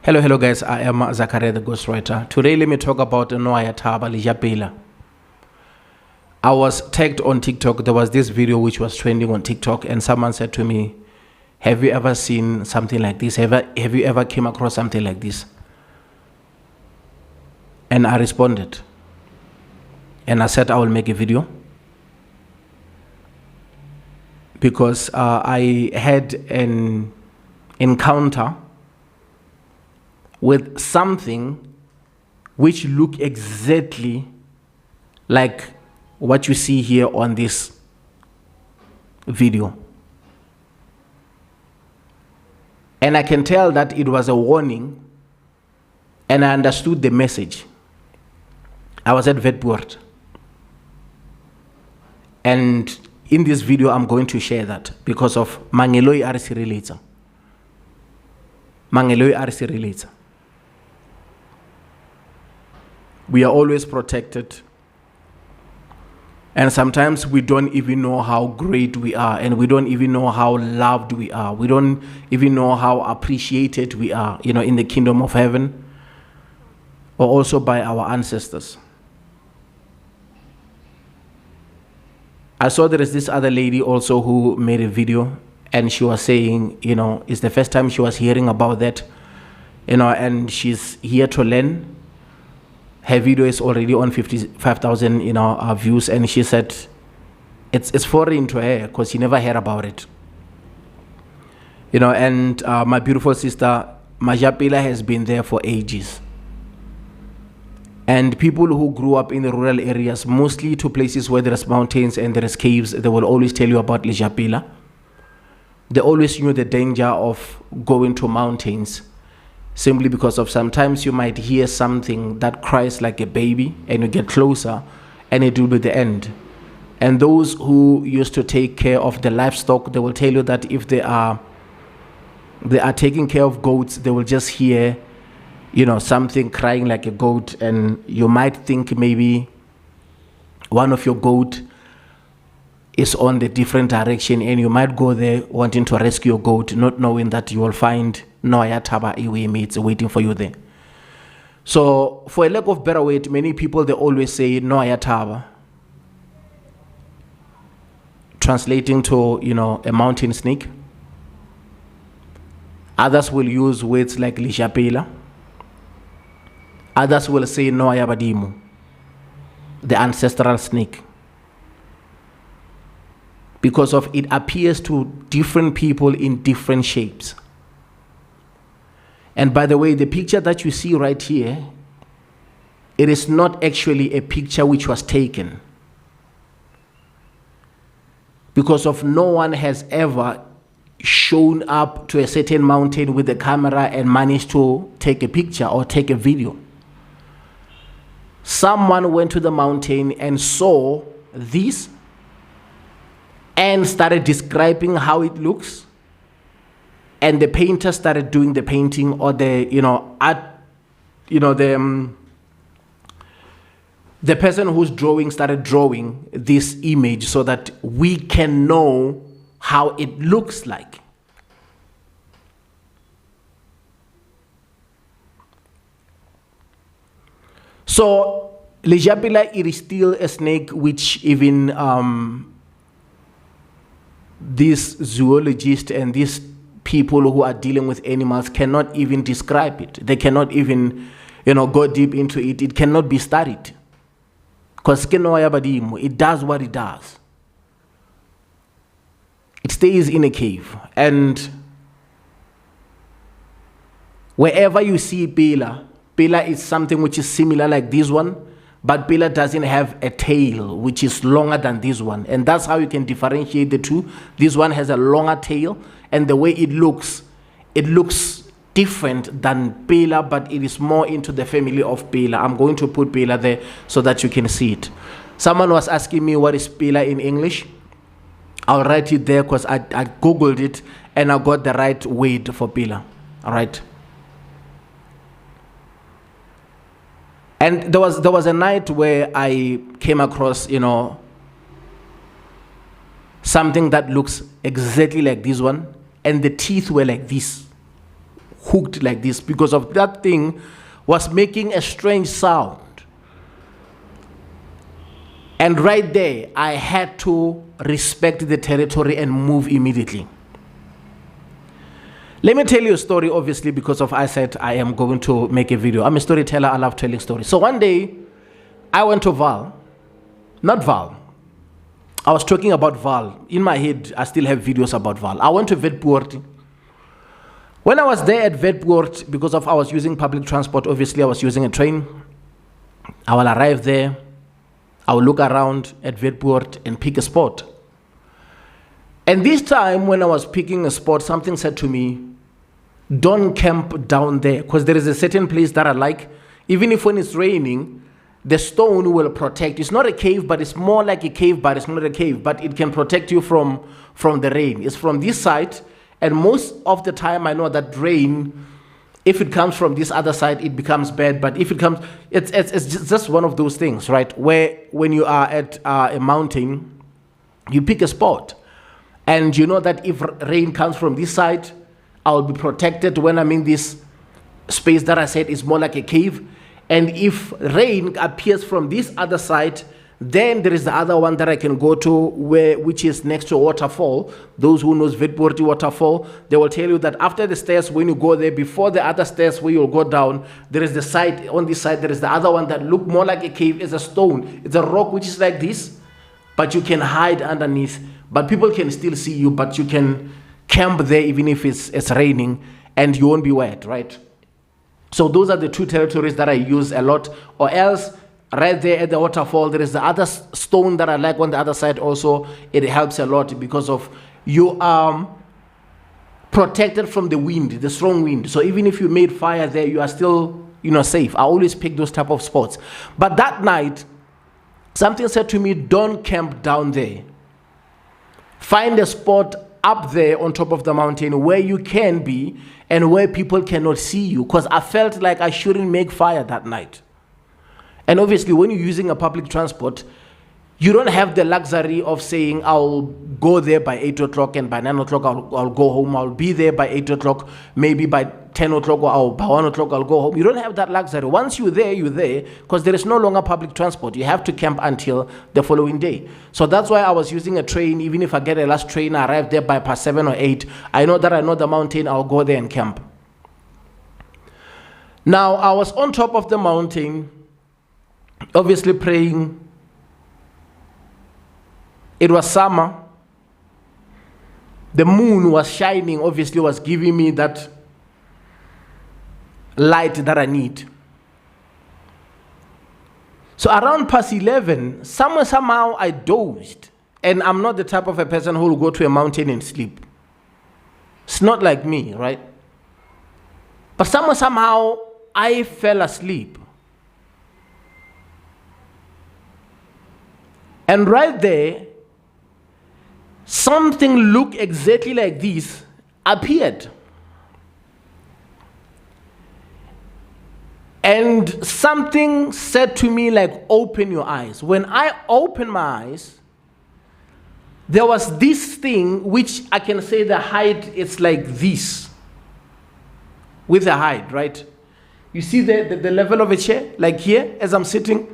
Hello guys, I am Zakaria the Ghostwriter. Today let me talk about Thaba, Lejapela. I was tagged on TikTok. There was this video which was trending on TikTok and someone said to me, have you ever seen something like this? Have you ever came across something like this? And I responded. And I said I will make a video. Because I had an encounter with something which look exactly like what you see here on this video. And I can tell that it was a warning, and I understood the message. I was at Vetboord. And in this video, I'm going to share that because of Mangeloi RC relator. Mangeloi RC relator. We are always protected. And sometimes we don't even know how great we are, and we don't even know how loved we are. We don't even know how appreciated we are, in the kingdom of heaven, or also by our ancestors. I saw there is this other lady also who made a video, and she was saying, it's the first time she was hearing about that, and she's here to learn. Her video is already on 55,000 views, and she said it's foreign to her because she never heard about it. And my beautiful sister Lejapela has been there for ages. And people who grew up in the rural areas, mostly to places where there's mountains and there's caves, they will always tell you about Lejapela. They always knew the danger of going to mountains, simply because of sometimes you might hear something that cries like a baby, and you get closer and it will be the end. And those who used to take care of the livestock, they will tell you that if they are taking care of goats, they will just hear something crying like a goat, and you might think maybe one of your goat is on the different direction, and you might go there wanting to rescue your goat, not knowing that you will find Thaba mates waiting for you there. So for a lack of better word, many people, they always say Thaba, translating to a mountain snake. Others will use words like Lejapela. Others will say Modimo, the ancestral snake, because of it appears to different people in different shapes. And by the way, the picture that you see right here, it is not actually a picture which was taken, because of no one has ever shown up to a certain mountain with a camera and managed to take a picture or take a video. Someone went to the mountain and saw this and started describing how it looks, and the painter started doing the painting, or the the person who's drawing started drawing this image so that we can know how it looks like. So Lejapela, it is still a snake which even these zoologists and these people who are dealing with animals cannot even describe it. They cannot even go deep into it. It cannot be studied, because it does what it does. It stays in a cave, and wherever you see Pela is something which is similar like this one, but Pela doesn't have a tail which is longer than this one, and that's how you can differentiate the two. This one has a longer tail, and the way it looks different than Pela, but it is more into the family of Pela. I'm going to put Pela there so that you can see it. Someone was asking me what is Pela in English. I'll write it there because I googled it and I got the right word for Pela. All right. And there was a night where I came across something that looks exactly like this one, and the teeth were like this. hooked like this because of that thing was making a strange sound. And right there, I had to respect the territory and move immediately. Let me tell you a story, obviously, because of I said I am going to make a video. I'm a storyteller. I love telling stories. So one day, I went to Val. Not Val. I was talking about Val. In my head, I still have videos about Val. I went to Witpoort. When I was there at Witpoort, because of I was using public transport, obviously I was using a train. I will arrive there. I will look around at Witpoort and pick a spot. And this time, when I was picking a spot, something said to me, don't camp down there, because there is a certain place that I like. Even if when it's raining, the stone will protect. It's not a cave, but it's more like a cave, but it's not a cave. But it can protect you from the rain. It's from this side, and most of the time I know that rain, if it comes from this other side, it becomes bad. But if it comes, it's just one of those things, right? Where when you are at a mountain, you pick a spot. And you know that if rain comes from this side, I'll be protected when I'm in this space that I said is more like a cave. And if rain appears from this other side, then there is the other one that I can go to, which is next to a waterfall. Those who knows Witpoort waterfall, they will tell you that after the stairs, when you go there, before the other stairs where you'll go down, there is the side, on this side, there is the other one that look more like a cave. It's a stone. It's a rock which is like this, but you can hide underneath. But people can still see you, but you can camp there even if it's raining and you won't be wet, right? So those are the two territories that I use a lot. Or else, right there at the waterfall, there is the other stone that I like on the other side also. It helps a lot because of you are protected from the wind, the strong wind. So even if you made fire there, you are still, safe. I always pick those type of spots. But that night, something said to me, don't camp down there. Find a spot up there on top of the mountain where you can be and where people cannot see you, because I felt like I shouldn't make fire that night. And obviously, when you're using a public transport, you don't have the luxury of saying, I'll go there by 8 o'clock and by 9 o'clock I'll go home. I'll be there by 8 o'clock, maybe by 10 o'clock or by 1 o'clock I'll go home. You don't have that luxury. Once you're there, because there is no longer public transport. You have to camp until the following day. So that's why I was using a train. Even if I get a last train, I arrive there by past 7 or 8. I know that I know the mountain, I'll go there and camp. Now, I was on top of the mountain, obviously praying. It was summer. The moon was shining, obviously was giving me that light that I need. So around past 11, somehow I dozed. And I'm not the type of a person who will go to a mountain and sleep. It's not like me, right? But somehow I fell asleep. And right there, something looked exactly like this appeared. And something said to me like, open your eyes. When I opened my eyes, there was this thing which I can say the height is like this. With the height, right? You see the level of a chair? Like here, as I'm sitting.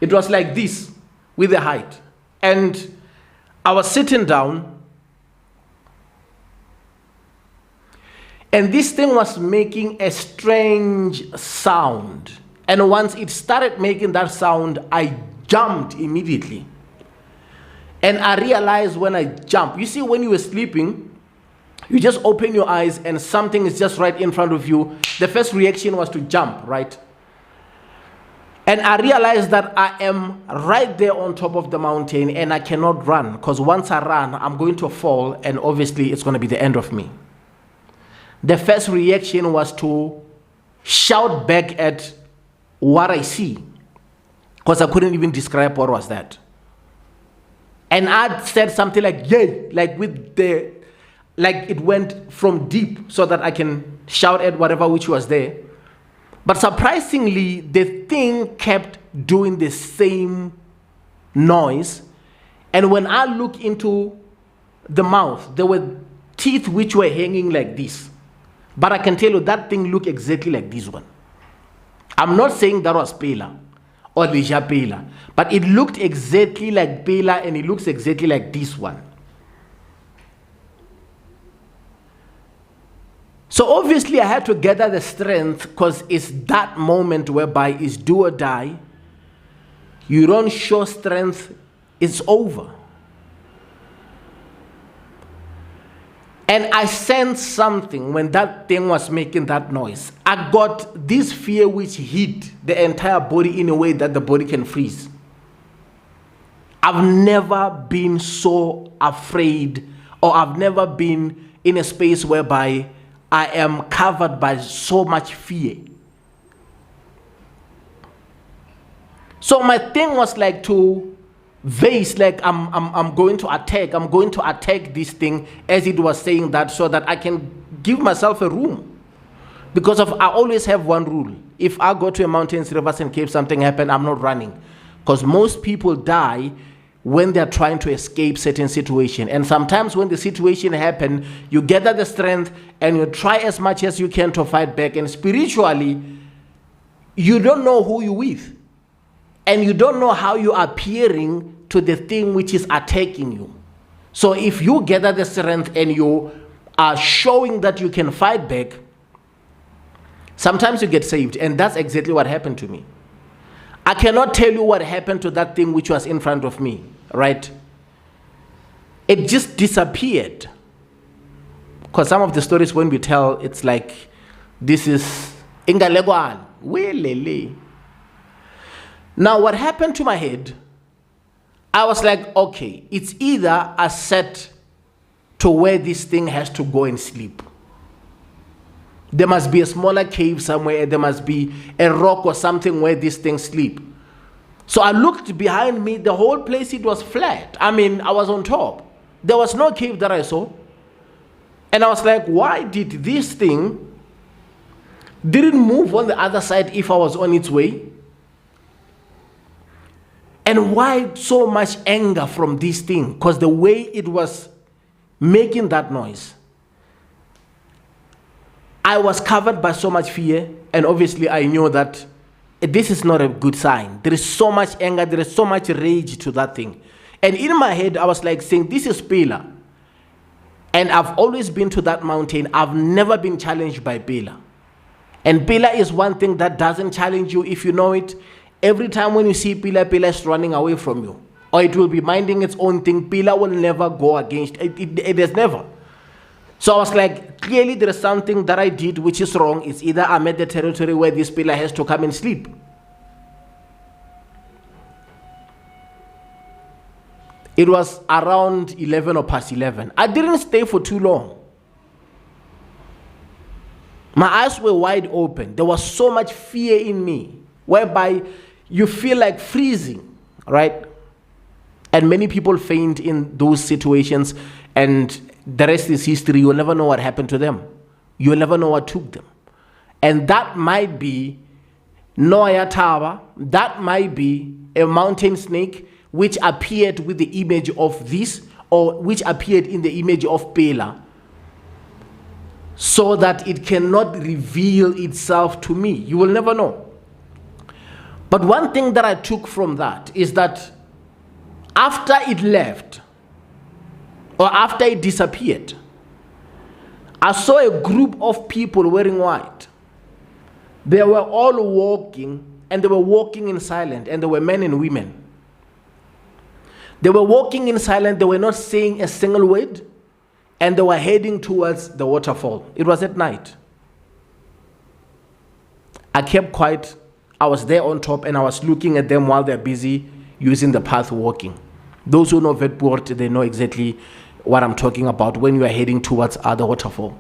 It was like this, with the height. And I was sitting down, and this thing was making a strange sound. And once it started making that sound, I jumped immediately. And I realized when I jumped, you see, when you were sleeping, you just open your eyes and something is just right in front of you. The first reaction was to jump, right? And I realized that I am right there on top of the mountain and I cannot run, because once I run, I'm going to fall and obviously it's going to be the end of me. The first reaction was to shout back at what I see, because I couldn't even describe what was that. And I said something like, yay, like it went from deep so that I can shout at whatever which was there. But surprisingly, the thing kept doing the same noise. And when I looked into the mouth, there were teeth which were hanging like this. But I can tell you that thing looked exactly like this one. I'm not saying that was Pela or Lejapela, but it looked exactly like Pela and it looks exactly like this one. So obviously I had to gather the strength, because it's that moment whereby it's do or die. You don't show strength, it's over. And I sensed something when that thing was making that noise. I got this fear which hit the entire body in a way that the body can freeze. I've never been so afraid, or I've never been in a space whereby I am covered by so much fear. So my thing was like to vase, like I'm going to attack this thing, as it was saying that, so that I can give myself a room. Because I always have one rule: if I go to a mountains, rivers and caves, something happen, I'm not running. Because most people die when they're trying to escape certain situation. And sometimes when the situation happen, you gather the strength and you try as much as you can to fight back. And spiritually, you don't know who you're with. And you don't know how you are appearing to the thing which is attacking you. So if you gather the strength and you are showing that you can fight back, sometimes you get saved. And that's exactly what happened to me. I cannot tell you what happened to that thing which was in front of me, right? It just disappeared. Because some of the stories when we tell, it's like, this is Ingalegwan. Welele. Now, what happened to my head, I was like, okay, it's either I set to where this thing has to go and sleep. There must be a smaller cave somewhere. There must be a rock or something where this thing sleep. So I looked behind me. The whole place, it was flat. I mean, I was on top. There was no cave that I saw. And I was like, why did this thing didn't move on the other side if I was on its way? And why so much anger from this thing? Because the way it was making that noise, I was covered by so much fear. And obviously I knew that this is not a good sign. There is so much anger, there is so much rage to that thing. And in my head, I was like saying, this is Pela. And I've always been to that mountain. I've never been challenged by Pela. And Pela is one thing that doesn't challenge you if you know it. Every time when you see Pela, Pela is running away from you. Or it will be minding its own thing. Pela will never go against it. It is never. So I was like, clearly there is something that I did which is wrong. It's either I'm at the territory where this Pela has to come and sleep. It was around 11 or past 11. I didn't stay for too long. My eyes were wide open. There was so much fear in me, whereby you feel like freezing, right? And many people faint in those situations, and the rest is history. You'll never know what happened to them. You'll never know what took them. And that might be Noya Thaba. That might be a mountain snake which appeared with the image of this, or which appeared in the image of Pela, so that it cannot reveal itself to me. You will never know. But one thing that I took from that is that after it left, or after it disappeared, I saw a group of people wearing white. They were all walking, and they were walking in silence, and they were men and women. They were walking in silence. They were not saying a single word, and they were heading towards the waterfall. It was at night. I kept quiet. I was there on top, and I was looking at them while they're busy using the path walking. Those who know Vetpoort, they know exactly what I'm talking about when you are heading towards the waterfall.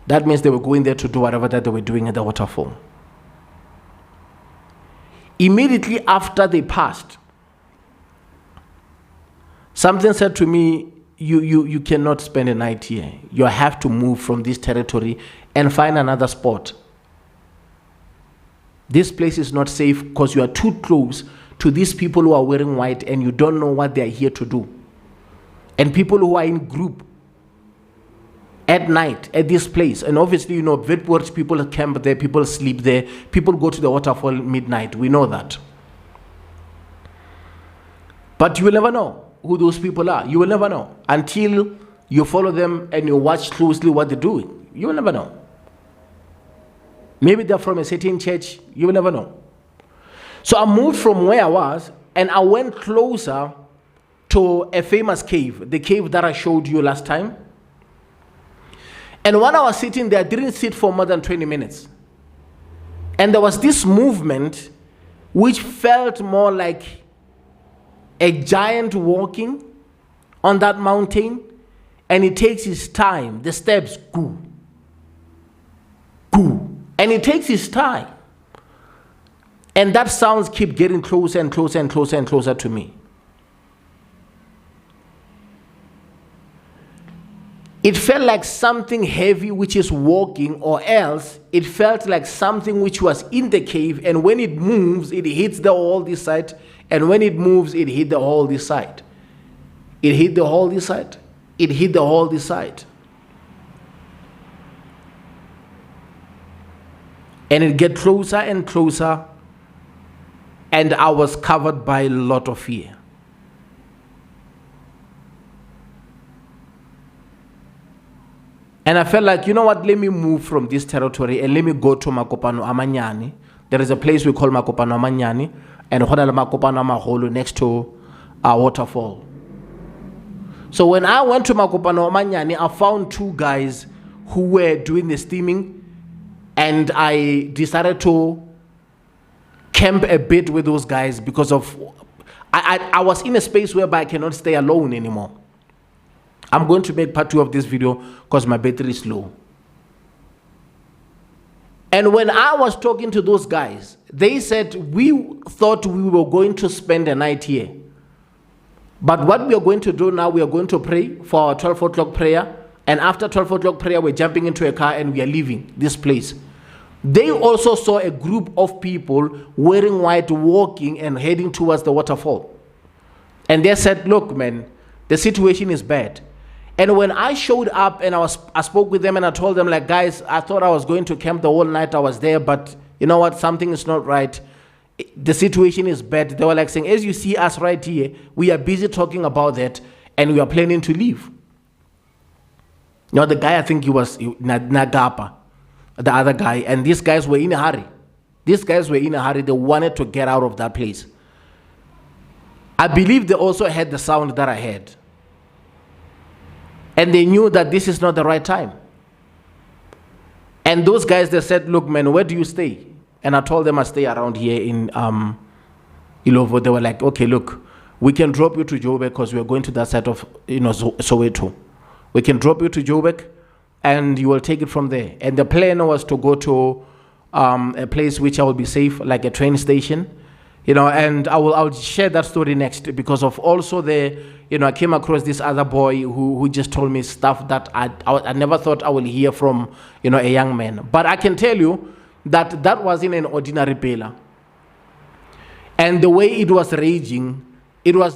That means they were going there to do whatever that they were doing at the waterfall. Immediately after they passed, something said to me, you cannot spend a night here. You have to move from this territory and find another spot. This place is not safe because you are too close to these people who are wearing white, and you don't know what they are here to do. And people who are in group. at night at this place. And obviously, you know, Witpoort, people camp there, people sleep there, people go to the waterfall midnight. We know that. But you will never know who those people are. You will never know until you follow them and you watch closely what they're doing. You will never know. Maybe they're from a certain church. You will never know. So I moved from where I was and I went closer to a famous cave, the cave that I showed you last time. And when I was sitting there, I didn't sit for more than 20 minutes. And there was this movement which felt more like a giant walking on that mountain, and it takes its time. The steps go, and it takes its time. And that sounds keep getting closer and closer and closer and closer to me. It felt like something heavy which is walking, or else it felt like something which was in the cave, and when it moves, it hits the hole this side, and when it moves, it hit the hole this side. It hit the hole this side. It hit the hole this side. And it get closer and closer, and I was covered by a lot of fear. And I felt like, you know what, let me move from this territory and let me go to Makopano Amanyani. There is a place we call Makopano Amanyani, and Makopano Amaholo next to our waterfall. So when I went to Makopano Amanyani, I found two guys who were doing the steaming, and I decided to camp a bit with those guys because of I was in a space whereby I cannot stay alone anymore. I'm going to make part 2 of this video because my battery is low. And when I was talking to those guys, they said, we thought we were going to spend the night here. But what we are going to do now, we are going to pray for our 12 o'clock prayer. And after 12 o'clock prayer, we're jumping into a car and we are leaving this place. They also saw a group of people wearing white walking and heading towards the waterfall. And they said, look, man, the situation is bad. And when I showed up and I spoke with them and I told them, like, guys, I thought I was going to camp the whole night. I was there, but you know what? Something is not right. The situation is bad. They were like saying, as you see us right here, we are busy talking about that and we are planning to leave. Now, the guy, I think he was Nagapa, the other guy, and these guys were in a hurry. These guys were in a hurry. They wanted to get out of that place. I believe they also heard the sound that I heard. And they knew that this is not the right time. And those guys, they said, look, man, where do you stay? And I told them I stay around here in Ilovo. They were like, okay, look, we can drop you to Joburg because we're going to that side of, Soweto. We can drop you to Joburg and you will take it from there. And the plan was to go to a place which I will be safe, like a train station. And I'll share that story next because of also I came across this other boy who just told me stuff that I never thought I would hear from, a young man. But I can tell you that wasn't an ordinary Pela. And the way it was raging, it was